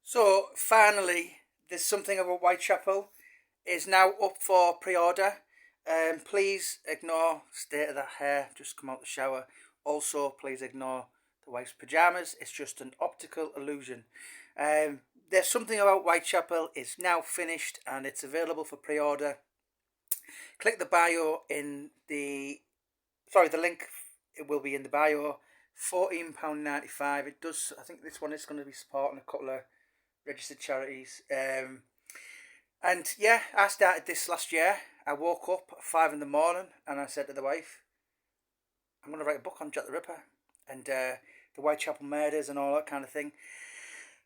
So finally, there's something about Whitechapel is now up for pre-order. Please ignore state of the hair, just come out the shower. Also, please ignore the wife's pajamas. It's just an optical illusion. There's something about Whitechapel. It's now finished and it's available for pre-order. Click the bio in the link. It will be in the bio. £14.95. It does. I think this one is going to be supporting a couple of registered charities. And yeah, I started this last year. I woke up at 5 in the morning and I said to the wife, I'm going to write a book on Jack the Ripper and the Whitechapel murders and all that kind of thing.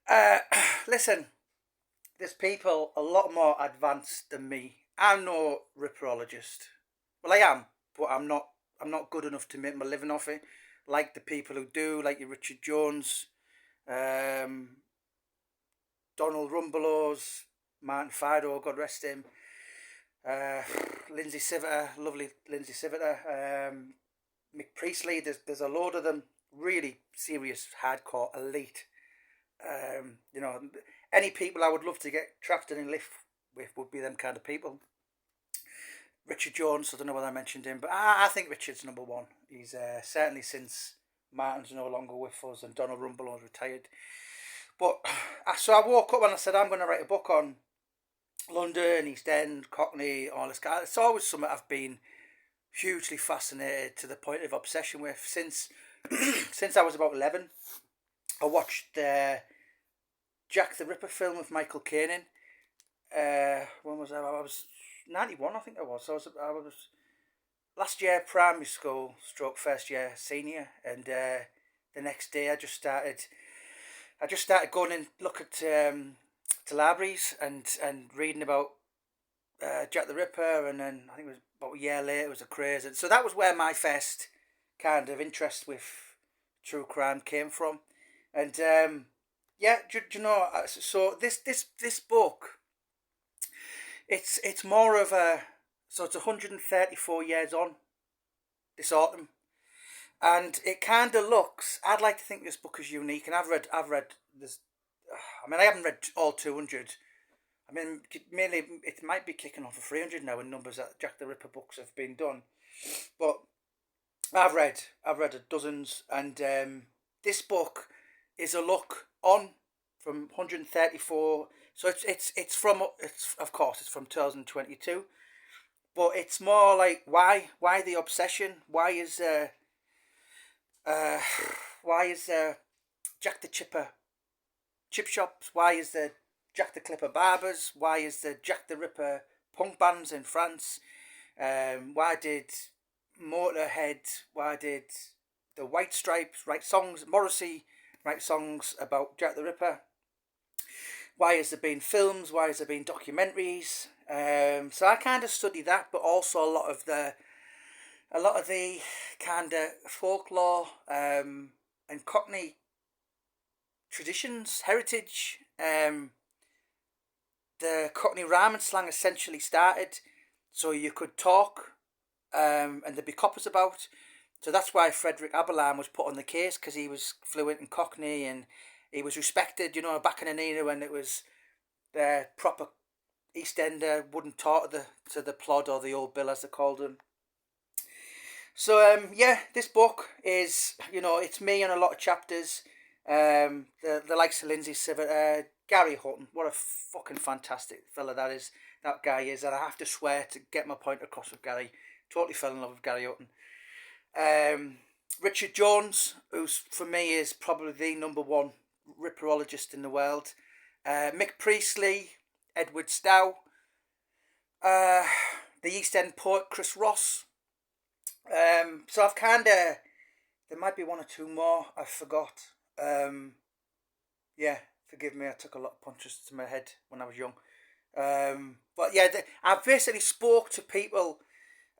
Uh, Listen, there's people a lot more advanced than me. I'm no ripperologist. Well, I am, but I'm not. I'm not good enough to make my living off it, like the people who do, like your Richard Jones, um, Donald Rumbelows, Martin Fido, God rest him, uh, Lindsay Siviter, lovely Lindsay Siviter, Mick Priestley. There's a load of them, really serious, hardcore, elite. You know, any people I would love to get trapped in a lift with would be them kind of people. Richard Jones, I don't know whether I mentioned him, but I think Richard's number one. He's certainly since Martin's no longer with us and Donald Rumbelows retired. But so I woke up and I said, I'm going to write a book on London, East End, Cockney, all this kind. It's always something I've been hugely fascinated to the point of obsession with since since I was about 11. I watched the Jack the Ripper film with Michael Caine in. When was I? I was 91, I think I was. I was last year primary school, stroke first year senior, and the next day I just started going and look at to libraries and reading about Jack the Ripper, and then I think it was about a year later it was a craze, and so that was where my first kind of interest with true crime came from, and yeah, do you know? So this book, it's more of a so it's 134 years on this autumn, and it kind of looks. I'd like to think this book is unique, and I've read this. I mean, I haven't read all 200. I mean, mainly it might be kicking off for 300 now in numbers that Jack the Ripper books have been done, but I've read dozens, and this book is a look on from 134. So it's of course it's from 2022, but it's more like why the obsession? Uh why is Jack the Chipper chip shops? Why is there Jack the Clipper barbers? Why is there Jack the Ripper punk bands in France? Why did Motorhead? Why did the White Stripes write songs? Morrissey write songs about Jack the Ripper? Why has there been films? Why has there been documentaries? So I kind of study that, but also a lot of the kind of folklore and Cockney traditions, heritage. The Cockney rhyme and slang essentially started so you could talk and there'd be coppers about. So that's why Frederick Aberline was put on the case, because he was fluent in Cockney and he was respected, you know, back in an era when it was the proper East Ender wouldn't talk to the plod or the old bill as they called him. So yeah, this book is, you know, it's me on a lot of chapters. The likes of Lindsay Sivert, Gary Hutton, what a fucking fantastic fella that guy is, and I have to swear to get my point across with Gary. Totally fell in love with Gary Hutton. Richard Jones, who's for me is probably the number one ripperologist in the world. Mick Priestley, Edward Stow, the East End poet Chris Ross. So I've kind of, there might be one or two more I forgot. Yeah, forgive me, I took a lot of punches to my head when I was young. But yeah, I basically spoke to people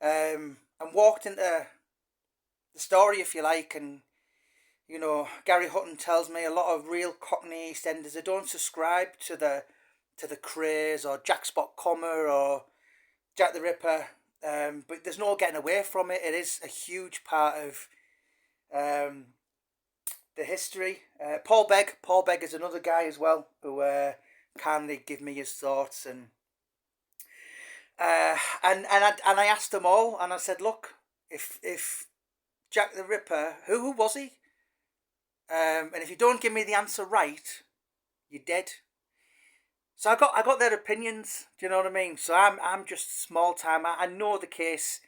and walked into the story, if you like, and you know, Gary Hutton tells me a lot of real Cockney EastEnders, they don't subscribe to the craze or Jack Spot Comer or Jack the Ripper, but there's no getting away from it. It is a huge part of the history. Paul Begg is another guy as well who kindly give me his thoughts, and I asked them all, and I said, look, if Jack the Ripper, who was he? And if you don't give me the answer right, you're dead. So I got their opinions. Do you know what I mean? So I'm just small time. I know the case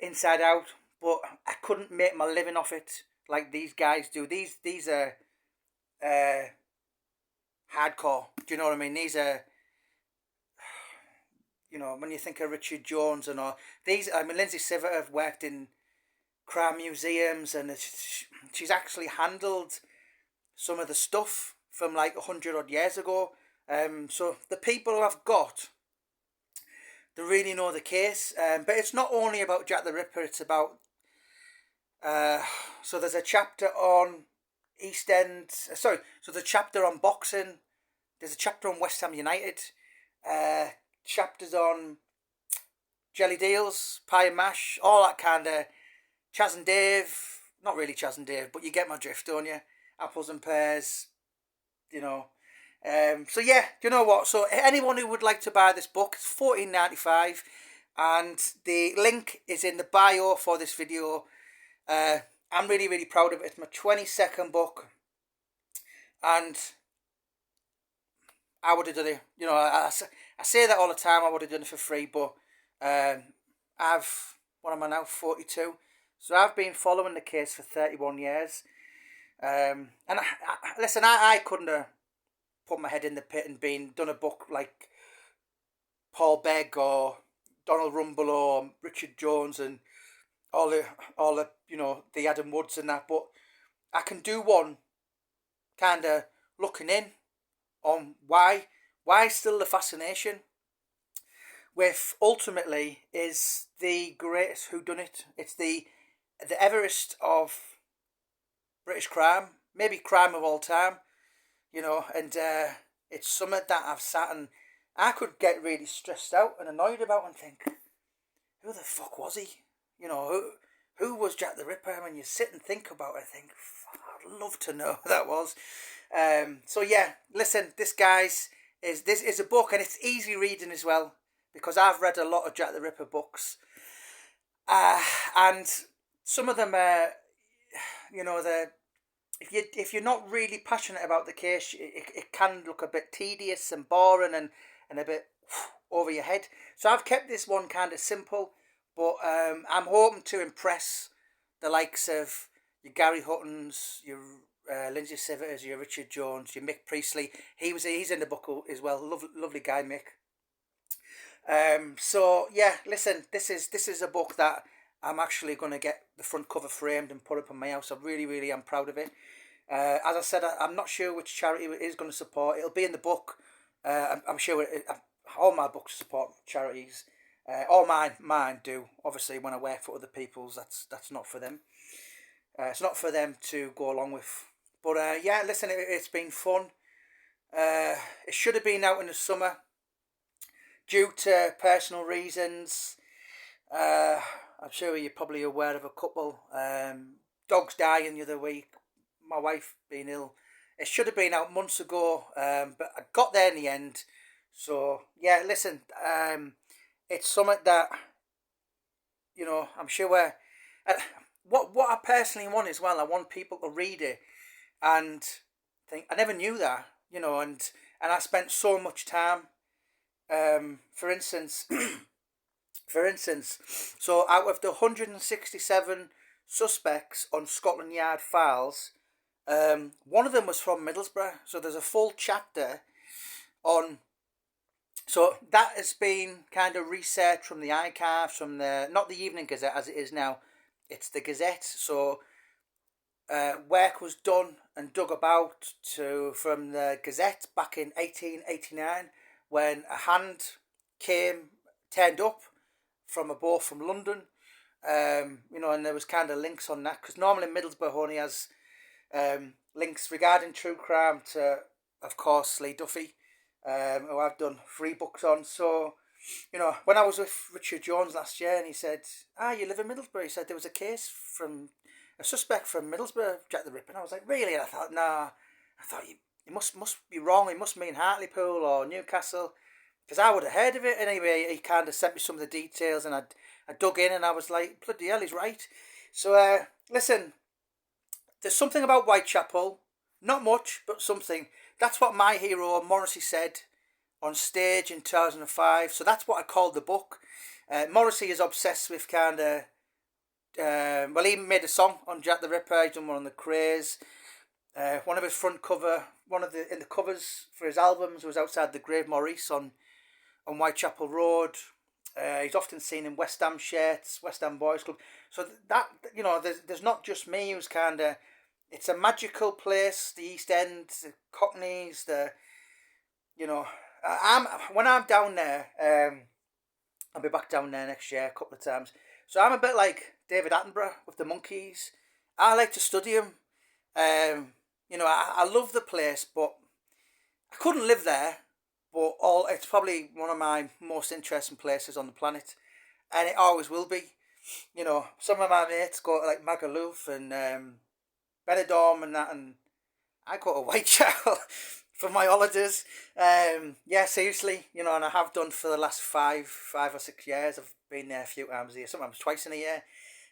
inside out, but I couldn't make my living off it like these guys do. These are hardcore. Do you know what I mean? These are, you know, when you think of Richard Jones and all these. I mean, Lindsay Siver have worked in crime museums, and she's actually handled some of the stuff from like 100 odd years ago. So the people who I've got, they really know the case. But it's not only about Jack the Ripper. It's about so there's a chapter on East End. Sorry, so there's a chapter on boxing. There's a chapter on West Ham United. Chapters on jelly deals, pie and mash, all that kind of Chas and Dave. Not really Chas and Dave, but you get my drift, don't you? Apples and pears, you know. So yeah, you know what? So anyone who would like to buy this book, it's $14.95, and the link is in the bio for this video. I'm really, really proud of it. It's my 22nd book, and I would have done it. You know, I say that all the time. I would have done it for free, but what am I now? 42. So I've been following the case for 31 years. And listen, I couldn't have put my head in the pit and done a book like Paul Begg or Donald Rumble or Richard Jones and all the you know, the Adam Woods and that, but I can do one kind of looking in on why still the fascination with ultimately is the greatest whodunit. It's the Everest of British crime, maybe crime of all time, you know, and it's something that I've sat and I could get really stressed out and annoyed about and think, who the fuck was he? You know, who was Jack the Ripper? When you sit and think about it, I think, I'd love to know who that was. So yeah, listen, this is a book, and it's easy reading as well, because I've read a lot of Jack the Ripper books, and some of them are, you know, if you're not really passionate about the case, it can look a bit tedious and boring and a bit over your head. So I've kept this one kind of simple, but I'm hoping to impress the likes of your Gary Huttons, your Lindsay Sivers, your Richard Jones, your Mick Priestley. He's in the book as well. Lovely guy, Mick. So yeah, listen, this is a book that I'm actually going to get the front cover framed and put up in my house. I really, really am proud of it. As I said, I'm not sure which charity it is going to support. It'll be in the book. I'm sure all my books support charities. All mine do. Obviously, when I work for other people's, that's not for them. It's not for them to go along with. But yeah, listen, it's been fun. It should have been out in the summer. Due to personal reasons, I'm sure you're probably aware of a couple. Dogs dying the other week, my wife being ill. It should have been out months ago, but I got there in the end. So yeah, listen, it's something that, you know, I'm sure what I personally want as well, I want people to read it and think, I never knew that, you know, and I spent so much time. For instance, so out of the 167 suspects on Scotland Yard files, one of them was from Middlesbrough. So there's a full chapter on. So that has been kind of researched from the archives, from not the Evening Gazette as it is now, it's the Gazette. So work was done and dug about from the Gazette back in 1889, when a hand turned up from a boat from London, you know, and there was kind of links on that, because normally Middlesbrough only has links regarding true crime to, of course, Lee Duffy, who I've done 3 books on. So, you know, when I was with Richard Jones last year and he said, you live in Middlesbrough, he said there was a case from a suspect from Middlesbrough, Jack the Ripper. And I was like, really? And I thought, nah. I thought, you must be wrong. It must mean Hartlepool or Newcastle. Because I would have heard of it. Anyway, he kind of sent me some of the details, and I dug in, and I was like, bloody hell, he's right. So, listen, there's something about Whitechapel. Not much, but something. That's what my hero, Morrissey, said on stage in 2005. So that's what I called the book. Morrissey is obsessed with kind of... well, he made a song on Jack the Ripper. He's done one on the Craze. One of his front cover, in the covers for his albums was outside the Grave Maurice on Whitechapel Road. He's often seen in West Ham shirts, West Ham Boys Club. So that, you know, there's not just me who's kind of... It's a magical place, the East End, the Cockneys, you know... when I'm down there, I'll be back down there next year a couple of times. So I'm a bit like David Attenborough with the Monkees. I like to study him. You know, I love the place, but I couldn't live there. But it's probably one of my most interesting places on the planet, and it always will be. You know, some of my mates go to like Magaluf and Benidorm and that, and I go to Whitechapel for my holidays. Yeah, seriously, you know, and I have done for the last 5 or 6 years. I've been there a few times a year, sometimes twice in a year.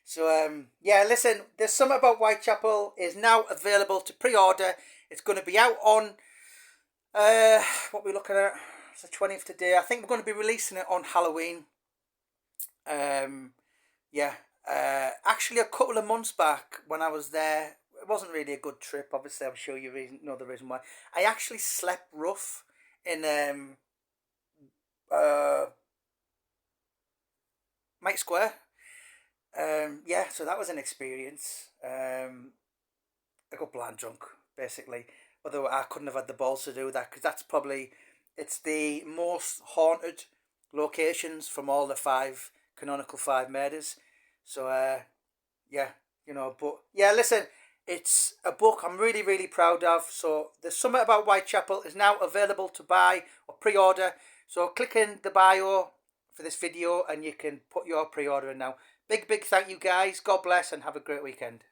So, yeah, listen, There's Something About Whitechapel is now available to pre-order. It's going to be out on, what we're looking at, it's the 20th today. I think we're going to be releasing it on Halloween. Yeah, actually a couple of months back when I was there, it wasn't really a good trip. Obviously, I'm sure you know the reason why. I actually slept rough in Mike Square. Yeah, so that was an experience. I got blind drunk, basically. Although I couldn't have had the balls to do that, because it's the most haunted locations from all the canonical 5 murders. So, yeah, you know, but yeah, listen, it's a book I'm really, really proud of. So There's Something About Whitechapel is now available to buy or pre-order. So click in the bio for this video and you can put your pre-order in now. Big thank you guys. God bless and have a great weekend.